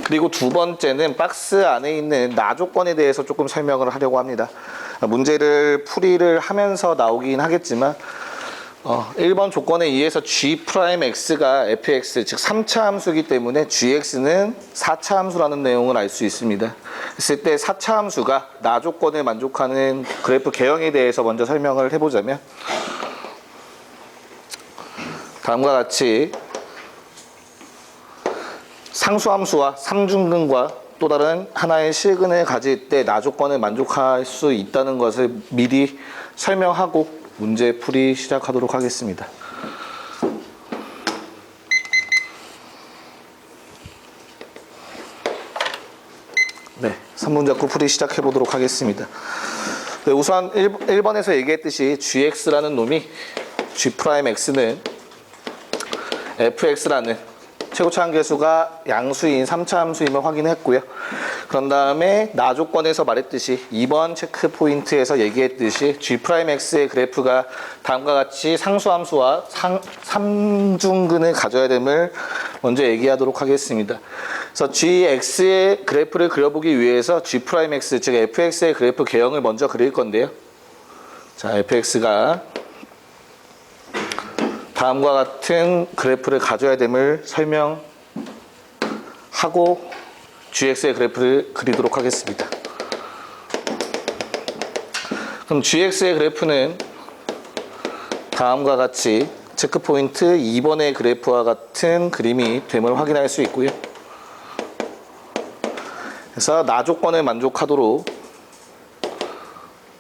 그리고 두 번째는 박스 안에 있는 나 조건에 대해서 조금 설명을 하려고 합니다. 문제를 풀이를 하면서 나오긴 하겠지만 1번 조건에 의해서 G'X가 fx, 즉 3차 함수이기 때문에 Gx는 4차 함수라는 내용을 알 수 있습니다. 그랬을 때 4차 함수가 나 조건에 만족하는 그래프 개형에 대해서 먼저 설명을 해보자면, 다음과 같이 상수함수와 삼중근과 또 다른 하나의 실근을 가질 때 나 조건을 만족할 수 있다는 것을 미리 설명하고 문제 풀이 시작하도록 하겠습니다. 네, 3문제구 풀이 시작해 보도록 하겠습니다. 네, 우선 1번에서 얘기했듯이 gx라는 놈이 g'x는 fx라는 최고차 한계수가 양수인 3차 함수임을 확인했고요. 그런 다음에 나 조건에서 말했듯이 2번 체크 포인트에서 얘기했듯이 G'X의 그래프가 다음과 같이 상수함수와 삼중근을 가져야 됨을 먼저 얘기하도록 하겠습니다. 그래서 Gx의 그래프를 그려보기 위해서 G'X, 즉 fx의 그래프 개형을 먼저 그릴 건데요. 자, fx가 다음과 같은 그래프를 가져야 됨을 설명하고 gx의 그래프를 그리도록 하겠습니다. 그럼 gx의 그래프는 다음과 같이 체크포인트 2번의 그래프와 같은 그림이 됨을 확인할 수 있고요. 그래서 나 조건을 만족하도록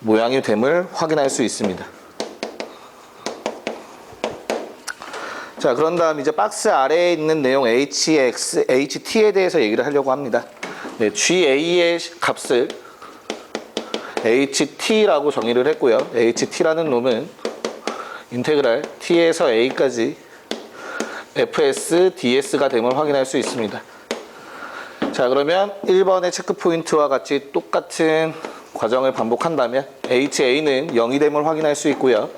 모양이 됨을 확인할 수 있습니다. 자, 그런 다음 이제 박스 아래에 있는 내용 hx, ht에 대해서 얘기를 하려고 합니다. 네, ga의 값을 ht라고 정의를 했고요. ht라는 놈은 인테그랄 t에서 a까지 fs ds가 됨을 확인할 수 있습니다. 자, 그러면 1번의 체크 포인트와 같이 똑같은 과정을 반복한다면 ha는 0이 됨을 확인할 수 있고요.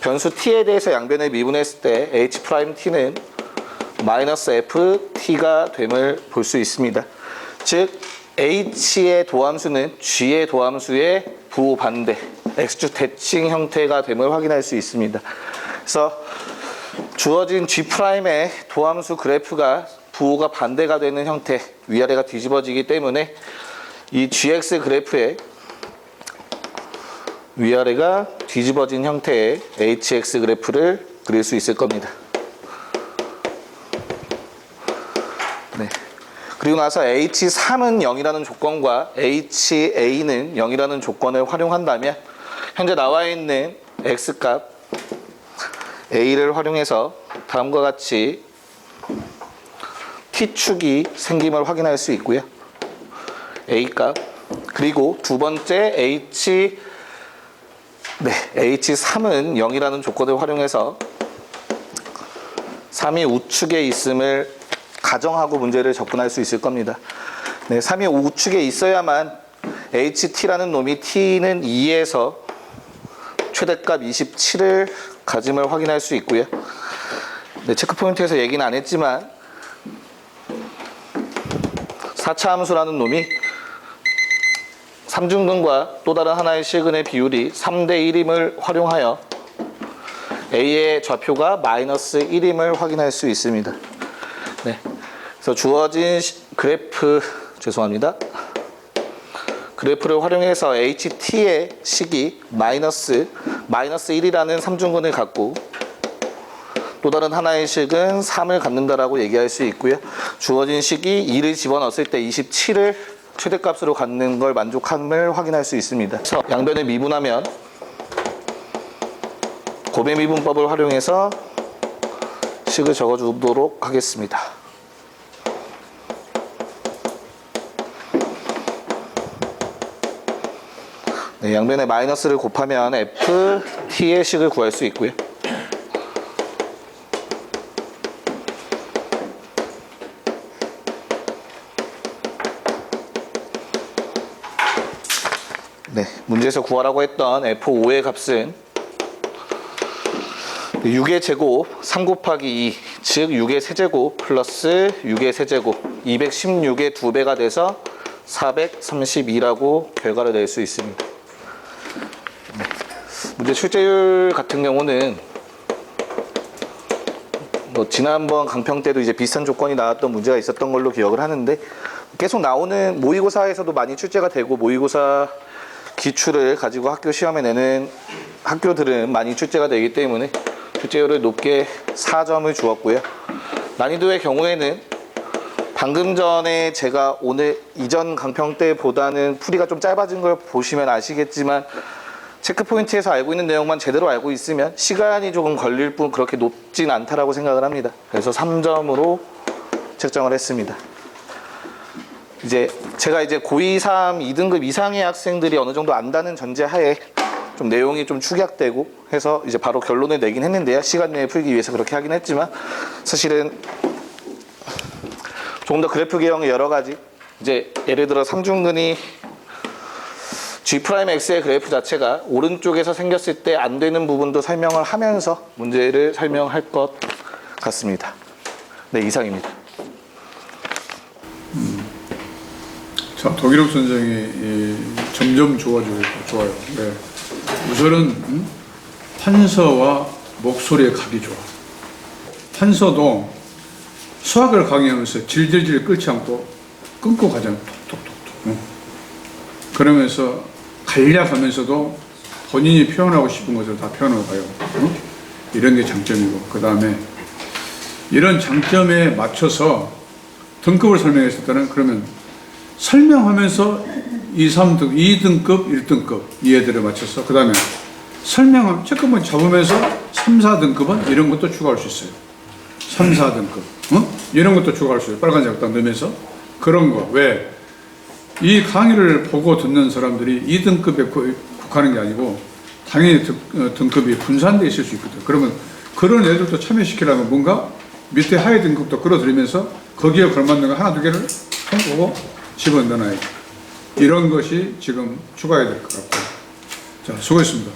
변수 t에 대해서 양변을 미분했을 때 h't는 마이너스 ft가 됨을 볼 수 있습니다. 즉 h의 도함수는 g의 도함수의 부반대 x축 대칭 형태가 됨을 확인할 수 있습니다. 그래서 주어진 g'의 도함수 그래프가 부호가 반대가 되는 형태, 위아래가 뒤집어지기 때문에 이 gx 그래프의 위아래가 뒤집어진 형태의 hx 그래프를 그릴 수 있을 겁니다. 네. 그리고 나서 h3은 0이라는 조건과 ha는 0이라는 조건을 활용한다면 현재 나와 있는 x값 a를 활용해서 다음과 같이 t축이 생김을 확인할 수 있고요. a값 그리고 두 번째 h3은 0이라는 조건을 활용해서 3이 우측에 있음을 가정하고 문제를 접근할 수 있을 겁니다. 네, 3이 우측에 있어야만 ht라는 놈이 t는 2에서 최대값 27을 가짐을 확인할 수 있고요. 네, 체크포인트에서 얘기는 안 했지만 4차 함수라는 놈이 삼중근과 또 다른 하나의 실근의 비율이 3대 1임을 활용하여 A의 좌표가 마이너스 1임을 확인할 수 있습니다. 네. 그래서 주어진 그래프를 활용해서 HT의 식이 마이너스 1이라는 삼중근을 갖고 또 다른 하나의 식은 3을 갖는다라고 얘기할 수 있고요. 주어진 식이 2를 집어넣었을 때 27을 최대값으로 갖는 걸 만족함을 확인할 수 있습니다. 그래서 양변을 미분하면 곱의 미분법을 활용해서 식을 적어주도록 하겠습니다. 네, 양변에 마이너스를 곱하면 ft의 식을 구할 수 있고요. 네, 문제에서 구하라고 했던 f5의 값은 6의 제곱 3 곱하기 2, 즉 6의 세제곱 플러스 6의 세제곱 216의 2배가 돼서 432라고 결과를 낼 수 있습니다. 문제 출제율 같은 경우는 뭐 지난번 강평 때도 이제 비슷한 조건이 나왔던 문제가 있었던 걸로 기억을 하는데, 계속 나오는 모의고사에서도 많이 출제가 되고 모의고사 기출을 가지고 학교 시험에 내는 학교들은 많이 출제가 되기 때문에 출제율을 높게 4점을 주었고요. 난이도의 경우에는 방금 전에 제가 오늘 이전 강평 때보다는 풀이가 좀 짧아진 걸 보시면 아시겠지만, 체크 포인트에서 알고 있는 내용만 제대로 알고 있으면 시간이 조금 걸릴 뿐 그렇게 높진 않다라고 생각을 합니다. 그래서 3점으로 책정을 했습니다. 이제 제가 고2, 3, 2등급 이상의 학생들이 어느 정도 안다는 전제하에 좀 내용이 좀 축약되고 해서 이제 바로 결론을 내긴 했는데요. 시간 내에 풀기 위해서 그렇게 하긴 했지만, 사실은 조금 더 그래프 개형의 여러 가지, 이제 예를 들어 삼중근이 G'X의 그래프 자체가 오른쪽에서 생겼을 때 안 되는 부분도 설명을 하면서 문제를 설명할 것 같습니다. 네, 이상입니다. 자, 독일욱 선생이 점점 좋아지고 있고 좋아요. 네. 우선은 판서와 목소리의 각이 좋아. 판서도 수학을 강의하면서 질질질 끌지 않고 끊고 가잖아. 톡톡톡톡. 그러면서 간략하면서도 본인이 표현하고 싶은 것을 다 표현하고 가요. 이런 게 장점이고, 그 다음에 이런 장점에 맞춰서 등급을 설명했을 때는 그러면 설명하면서 2등급, 1등급 이 애들에 맞춰서, 그 다음에 설명하면 체크만 잡으면서 3, 4등급은 이런 것도 추가할 수 있어요. 3, 4등급 이런 것도 추가할 수 있어요. 빨간색 딱 넣으면서 그런 거. 왜? 이 강의를 보고 듣는 사람들이 2등급에 국하는 게 아니고 당연히 등급이 분산되어 있을 수 있거든요. 그러면 그런 애들도 참여시키려면 뭔가 밑에 하위 등급도 끌어들이면서 거기에 걸맞는 거 하나 두 개를 해보고 집어넣어놔야죠. 이런 것이 지금 추가해야 될 것 같고. 자, 수고했습니다.